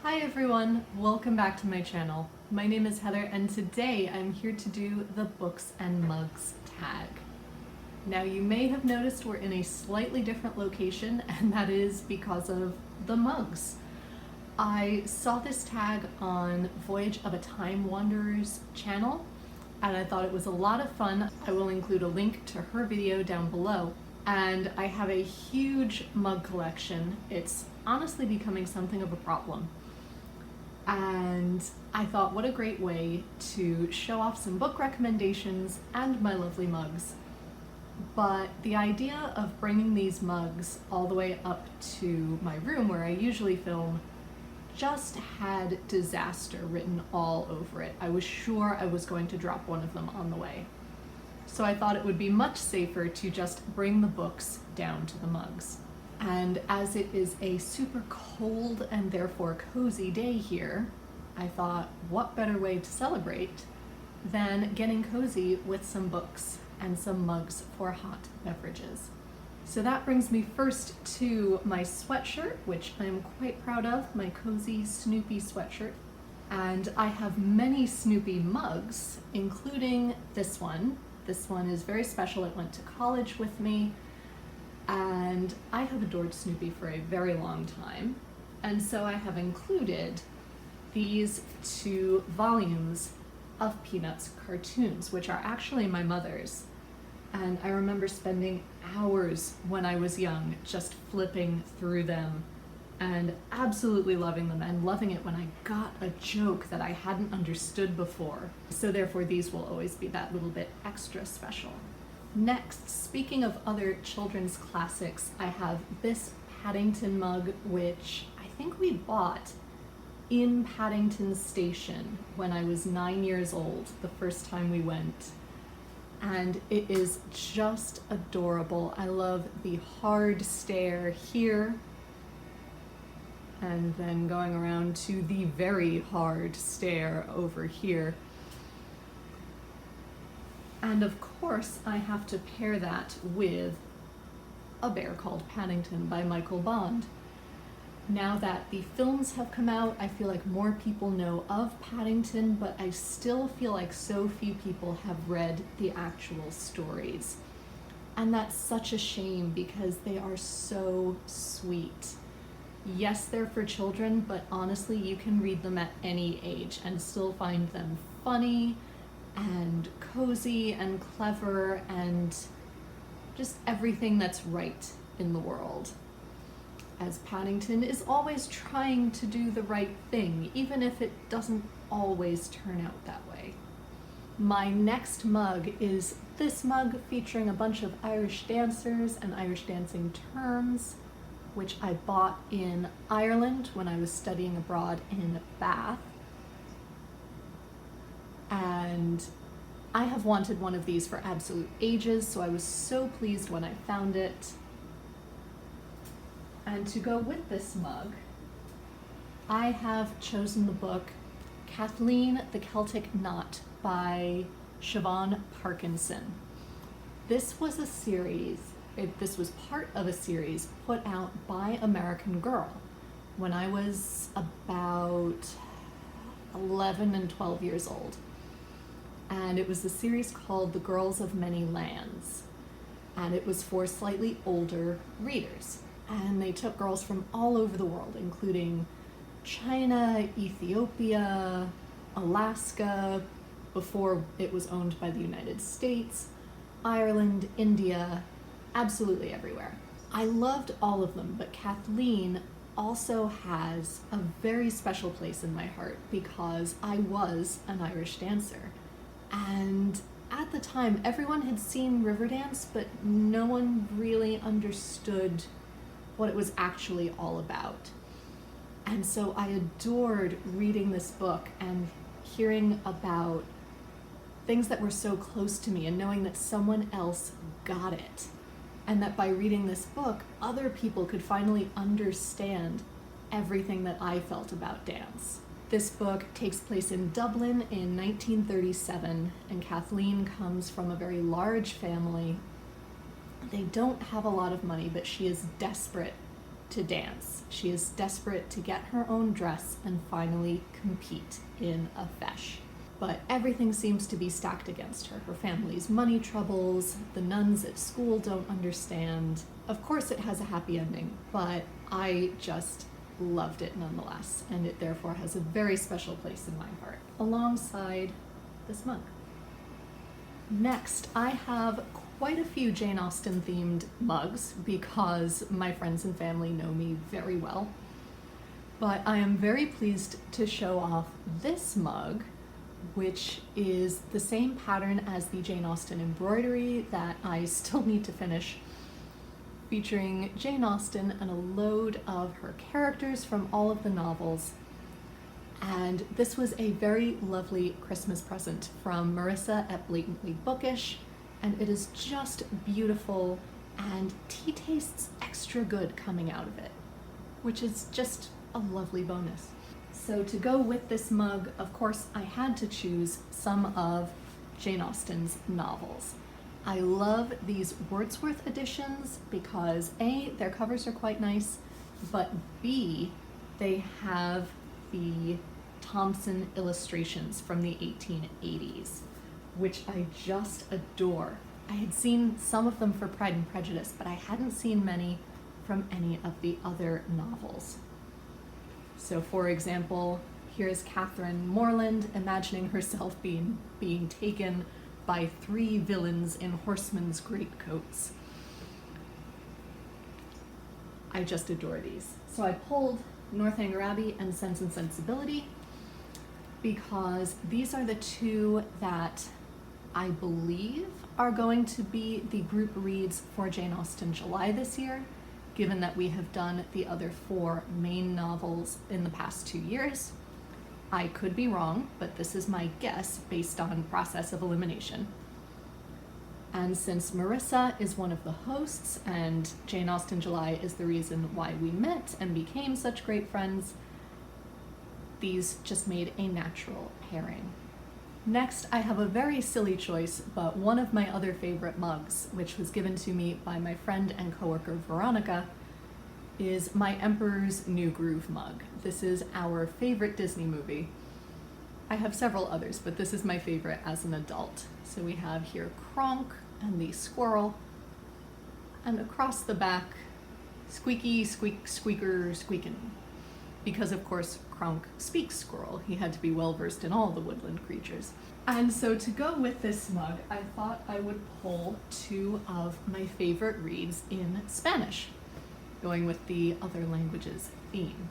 Hi everyone, welcome back to my channel. My name is Heather and today I'm here to do the books and mugs tag. Now you may have noticed we're in a slightly different location, and that is because of the mugs. I saw this tag on Voyage of a Time Wanderer's channel and I thought it was a lot of fun. I will include a link to her video down below. And I have a huge mug collection. It's honestly becoming something of a problem. And I thought, what a great way to show off some book recommendations and my lovely mugs. But the idea of bringing these mugs all the way up to my room where I usually film just had disaster written all over it. I was sure I was going to drop one of them on the way. So I thought it would be much safer to just bring the books down to the mugs. And as it is a super cold and therefore cozy day here, I thought, what better way to celebrate than getting cozy with some books and some mugs for hot beverages. So that brings me first to my sweatshirt, which I'm quite proud of, my cozy Snoopy sweatshirt. And I have many Snoopy mugs, including this one. This one is very special. It went to college with me, and I have adored Snoopy for a very long time. And so I have included these 2 volumes of Peanuts cartoons, which are actually my mother's. And I remember spending hours when I was young just flipping through them and absolutely loving them, and loving it when I got a joke that I hadn't understood before. So therefore these will always be that little bit extra special. Next, speaking of other children's classics, I have this Paddington mug, which I think we bought in Paddington Station when I was 9 years old, the first time we went. And it is just adorable. I love the hard stare here, and then going around to the very hard stare over here. And of course, I have to pair that with A Bear Called Paddington by Michael Bond. Now that the films have come out, I feel like more people know of Paddington, but I still feel like so few people have read the actual stories. And that's such a shame because they are so sweet. Yes, they're for children, but honestly, you can read them at any age and still find them funny and cozy and clever and just everything that's right in the world. As Paddington is always trying to do the right thing, even if it doesn't always turn out that way. My next mug is this mug featuring a bunch of Irish dancers and Irish dancing terms, which I bought in Ireland when I was studying abroad in Bath. And I have wanted one of these for absolute ages, so I was so pleased when I found it. And to go with this mug, I have chosen the book Kathleen the Celtic Knot by Siobhan Parkinson. This was a series, this was part of a series put out by American Girl when I was about 11 and 12 years old. And it was the series called The Girls of Many Lands. And it was for slightly older readers. And they took girls from all over the world, including China, Ethiopia, Alaska, before it was owned by the United States, Ireland, India, absolutely everywhere. I loved all of them, but Kathleen also has a very special place in my heart because I was an Irish dancer. And at the time, everyone had seen Riverdance, but no one really understood what it was actually all about. And so I adored reading this book and hearing about things that were so close to me and knowing that someone else got it. And that by reading this book, other people could finally understand everything that I felt about dance. This book takes place in Dublin in 1937, and Kathleen comes from a very large family. They don't have a lot of money, but she is desperate to dance. She is desperate to get her own dress and finally compete in a feis. But everything seems to be stacked against her. Her family's money troubles, the nuns at school don't understand. Of course it has a happy ending, but I just loved it nonetheless, and it therefore has a very special place in my heart, alongside this mug. Next, I have quite a few Jane Austen themed mugs because my friends and family know me very well. But I am very pleased to show off this mug, which is the same pattern as the Jane Austen embroidery that I still need to finish, featuring Jane Austen and a load of her characters from all of the novels. And this was a very lovely Christmas present from Marissa at Blatantly Bookish, and it is just beautiful, and tea tastes extra good coming out of it, which is just a lovely bonus. So to go with this mug, of course, I had to choose some of Jane Austen's novels. I love these Wordsworth editions because A, their covers are quite nice, but B, they have the Thompson illustrations from the 1880s, which I just adore. I had seen some of them for Pride and Prejudice, but I hadn't seen many from any of the other novels. So for example, here's Catherine Morland imagining herself being taken by 3 villains in horsemen's greatcoats. I just adore these. So I pulled Northanger Abbey and Sense and Sensibility because these are the 2 that I believe are going to be the group reads for Jane Austen July this year, given that we have done the other 4 main novels in the past 2 years. I could be wrong, but this is my guess based on process of elimination. And since Marissa is one of the hosts and Jane Austen July is the reason why we met and became such great friends, these just made a natural pairing. Next, I have a very silly choice, but one of my other favorite mugs, which was given to me by my friend and coworker Veronica, is my Emperor's New Groove mug. This is our favorite Disney movie. I have several others, but this is my favorite as an adult. So we have here Kronk and the squirrel, and across the back, squeaky, squeak, squeaker, squeakin'. Because of course Kronk speaks squirrel, he had to be well versed in all the woodland creatures. And so to go with this mug, I thought I would pull 2 of my favorite reads in Spanish, going with the other languages theme.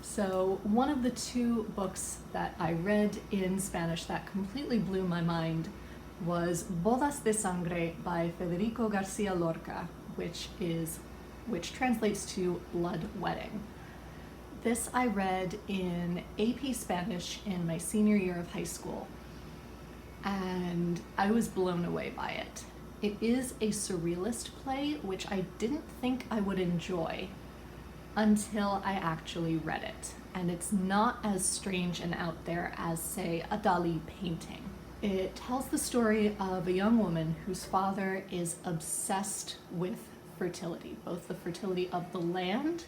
So one of the 2 books that I read in Spanish that completely blew my mind was Bodas de Sangre by Federico Garcia Lorca, which translates to Blood Wedding. This I read in AP Spanish in my senior year of high school, and I was blown away by it. It is a surrealist play, which I didn't think I would enjoy until I actually read it. And it's not as strange and out there as, say, a Dali painting. It tells the story of a young woman whose father is obsessed with fertility, both the fertility of the land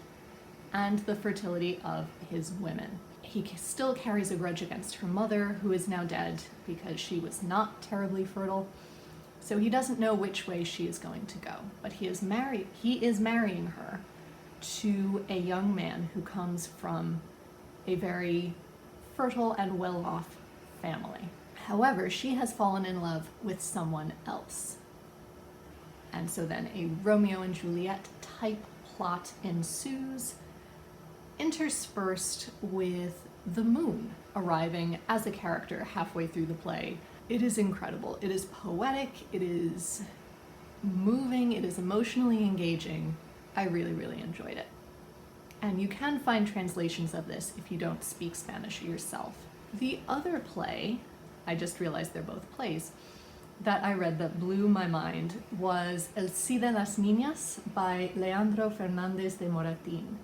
and the fertility of his women. He still carries a grudge against her mother, who is now dead because she was not terribly fertile. So he doesn't know which way she is going to go, but he is marrying her to a young man who comes from a very fertile and well-off family. However, she has fallen in love with someone else. And so then a Romeo and Juliet type plot ensues, interspersed with the moon arriving as a character halfway through the play. It is incredible. It is poetic, it is moving, it is emotionally engaging. I really, really enjoyed it. And you can find translations of this if you don't speak Spanish yourself. The other play, I just realized they're both plays, that I read that blew my mind was El Cid de las Niñas by Leandro Fernández de Moratín.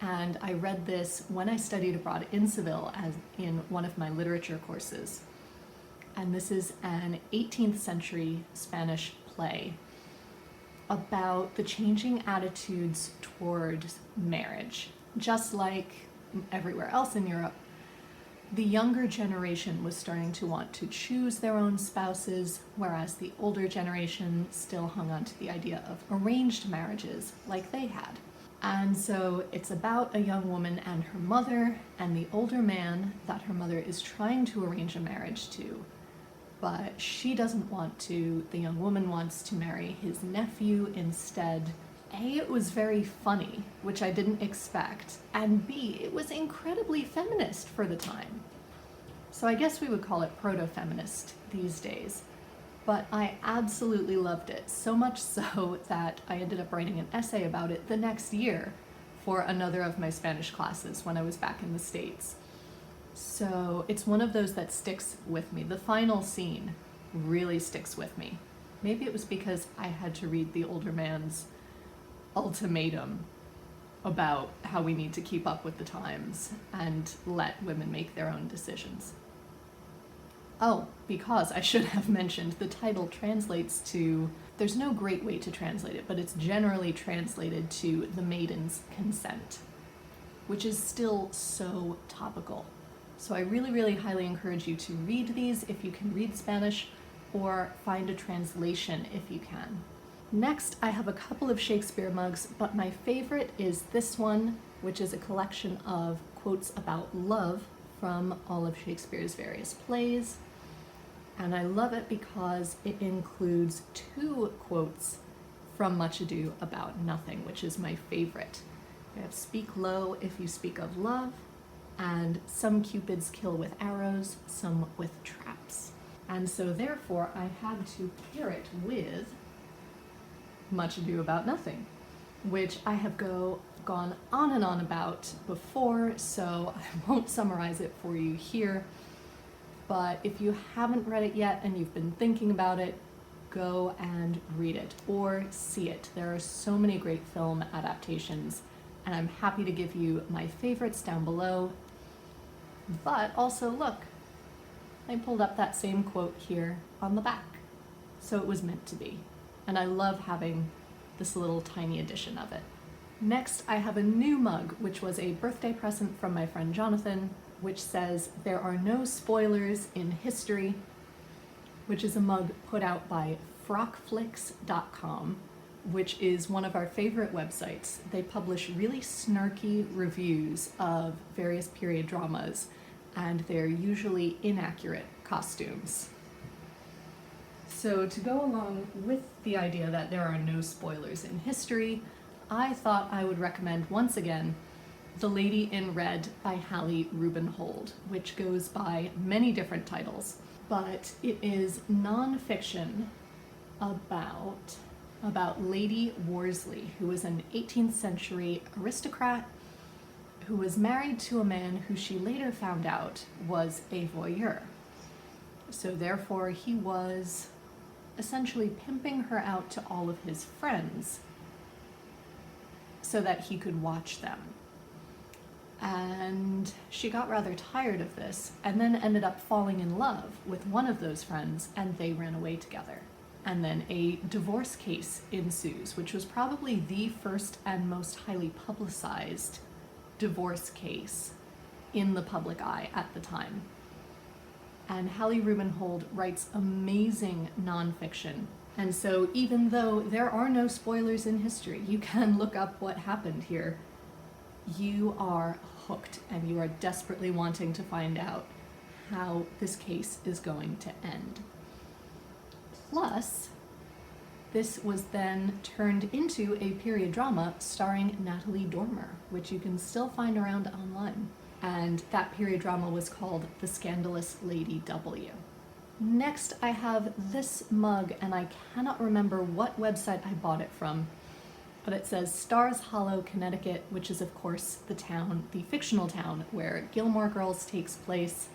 And I read this when I studied abroad in Seville as in one of my literature courses. And this is an 18th century Spanish play about the changing attitudes towards marriage. Just like everywhere else in Europe, the younger generation was starting to want to choose their own spouses, whereas the older generation still hung on to the idea of arranged marriages like they had. And so it's about a young woman and her mother and the older man that her mother is trying to arrange a marriage to, but she doesn't want to. The young woman wants to marry his nephew instead. A, it was very funny, which I didn't expect, and B, it was incredibly feminist for the time. So I guess we would call it proto-feminist these days. But I absolutely loved it, so much so that I ended up writing an essay about it the next year for another of my Spanish classes when I was back in the States. So it's one of those that sticks with me. The final scene really sticks with me. Maybe it was because I had to read the older man's ultimatum about how we need to keep up with the times and let women make their own decisions. Oh, because I should have mentioned, the title translates to, there's no great way to translate it, but it's generally translated to The Maiden's Consent, which is still so topical. So I really, really highly encourage you to read these if you can read Spanish, or find a translation if you can. Next, I have a couple of Shakespeare mugs, but my favorite is this one, which is a collection of quotes about love from all of Shakespeare's various plays. And I love it because it includes 2 quotes from Much Ado About Nothing, which is my favorite. We have "Speak low if you speak of love," and "Some cupids kill with arrows, some with traps." And so therefore I had to pair it with Much Ado About Nothing, which I have gone on and on about before, so I won't summarize it for you here. But if you haven't read it yet and you've been thinking about it, go and read it or see it. There are so many great film adaptations, and I'm happy to give you my favorites down below. But also look, I pulled up that same quote here on the back. So it was meant to be. And I love having this little tiny edition of it. Next, I have a new mug, which was a birthday present from my friend Jonathan, which says, "There are no spoilers in history," which is a mug put out by frockflix.com, which is one of our favorite websites. They publish really snarky reviews of various period dramas, and they're usually inaccurate costumes. So to go along with the idea that there are no spoilers in history, I thought I would recommend once again The Lady in Red by Hallie Rubenhold, which goes by many different titles, but it is nonfiction about Lady Worsley, who was an 18th century aristocrat who was married to a man who she later found out was a voyeur. So therefore he was essentially pimping her out to all of his friends so that he could watch them. And she got rather tired of this and then ended up falling in love with one of those friends, and they ran away together. And then a divorce case ensues, which was probably the first and most highly publicized divorce case in the public eye at the time. And Hallie Rubenhold writes amazing nonfiction. And so even though there are no spoilers in history, you can look up what happened here. You are hooked and you are desperately wanting to find out how this case is going to end. Plus, this was then turned into a period drama starring Natalie Dormer, which you can still find around online. And that period drama was called The Scandalous Lady W. Next, I have this mug, and I cannot remember what website I bought it from, but it says Stars Hollow, Connecticut, which is of course the town, the fictional town where Gilmore Girls takes place.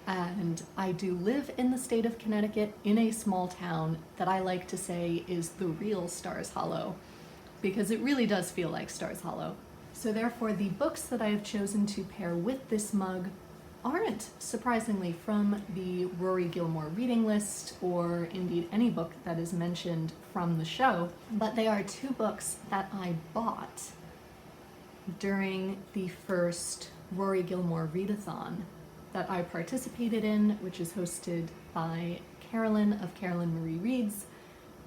And I do live in the state of Connecticut in a small town that I like to say is the real Stars Hollow, because it really does feel like Stars Hollow. So therefore the books that I have chosen to pair with this mug aren't, surprisingly, from the Rory Gilmore reading list or indeed any book that is mentioned from the show, but they are two books that I bought during the first Rory Gilmore readathon that I participated in, which is hosted by Carolyn of Carolyn Marie Reads,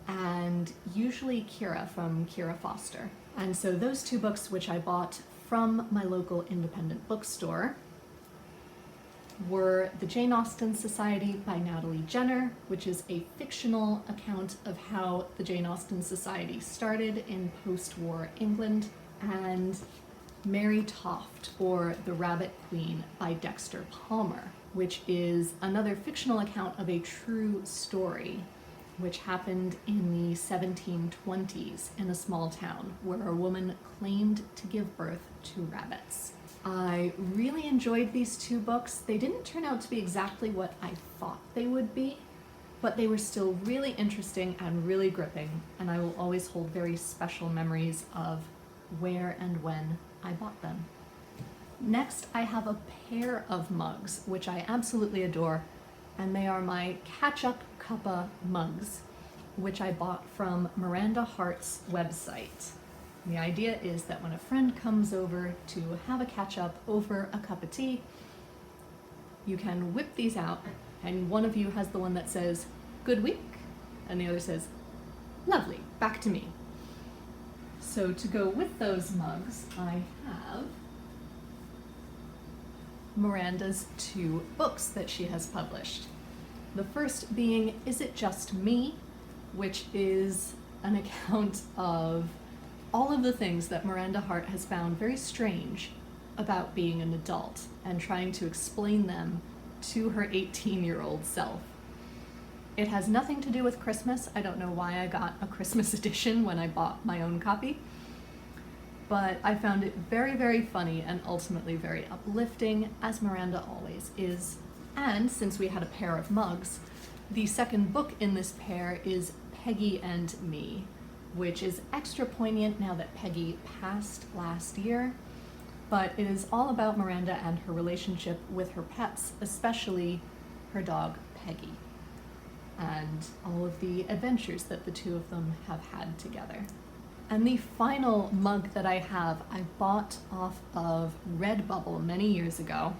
and usually Kira from Kira Foster. And so those two books, which I bought from my local independent bookstore, were The Jane Austen Society by Natalie Jenner, which is a fictional account of how the Jane Austen Society started in post-war England, and Mary Toft, or The Rabbit Queen by Dexter Palmer, which is another fictional account of a true story which happened in the 1720s in a small town where a woman claimed to give birth to rabbits. I really enjoyed these two books. They didn't turn out to be exactly what I thought they would be, but they were still really interesting and really gripping, and I will always hold very special memories of where and when I bought them. Next, I have a pair of mugs, which I absolutely adore, and they are my Catch-Up Cuppa mugs, which I bought from Miranda Hart's website. The idea is that when a friend comes over to have a catch-up over a cup of tea, you can whip these out, and one of you has the one that says, "Good week," and the other says, "Lovely, back to me." So to go with those mugs, I have Miranda's two books that she has published. The first being Is It Just Me?, which is an account of all of the things that Miranda Hart has found very strange about being an adult and trying to explain them to her 18-year-old self. It has nothing to do with Christmas. I don't know why I got a Christmas edition when I bought my own copy, but I found it very, very funny and ultimately very uplifting, as Miranda always is. And since we had a pair of mugs, the second book in this pair is Peggy and Me, which is extra poignant now that Peggy passed last year, but it is all about Miranda and her relationship with her pets, especially her dog Peggy, and all of the adventures that the two of them have had together. And the final mug that I have, I bought off of Redbubble many years ago,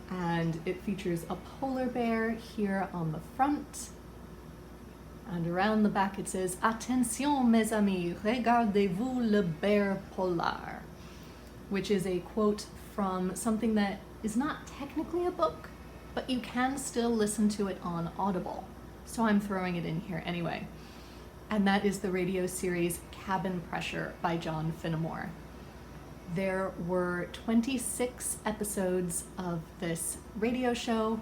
and it features a polar bear here on the front, and around the back it says, "Attention mes amis, regardez-vous le bear polar," which is a quote from something that is not technically a book, but you can still listen to it on Audible, so I'm throwing it in here anyway. And that is the radio series Cabin Pressure by John Finnemore. There were 26 episodes of this radio show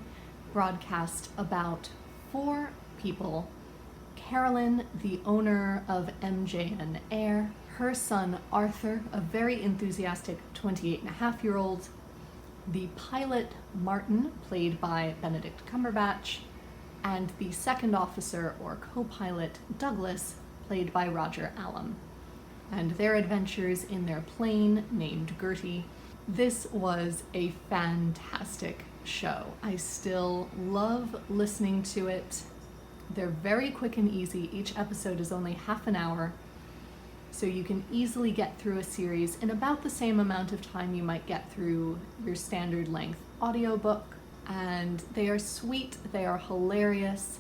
broadcast about 4 people: Carolyn, the owner of MJN Air, her son Arthur, a very enthusiastic 28-and-a-half-year-old, the pilot Martin, played by Benedict Cumberbatch, and the second officer or co-pilot Douglas, played by Roger Allam, and their adventures in their plane named Gertie. This was a fantastic show. I still love listening to it. They're very quick and easy. Each episode is only half an hour, so you can easily get through a series in about the same amount of time you might get through your standard length audiobook. And they are sweet, they are hilarious,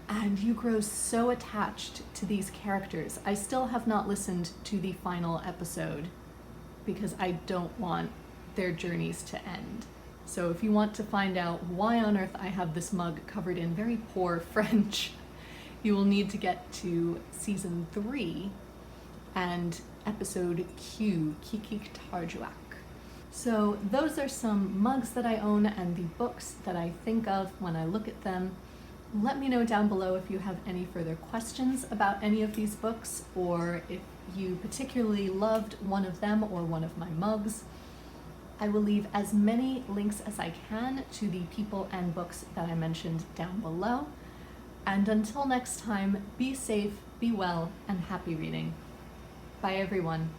and you grow so attached to these characters. I still have not listened to the final episode because I don't want their journeys to end. So if you want to find out why on earth I have this mug covered in very poor French, you will need to get to season 3 and episode Q, Kikik Tarjuak. So those are some mugs that I own and the books that I think of when I look at them. Let me know down below if you have any further questions about any of these books, or if you particularly loved one of them or one of my mugs. I will leave as many links as I can to the people and books that I mentioned down below. And until next time, be safe, be well, and happy reading. Bye everyone.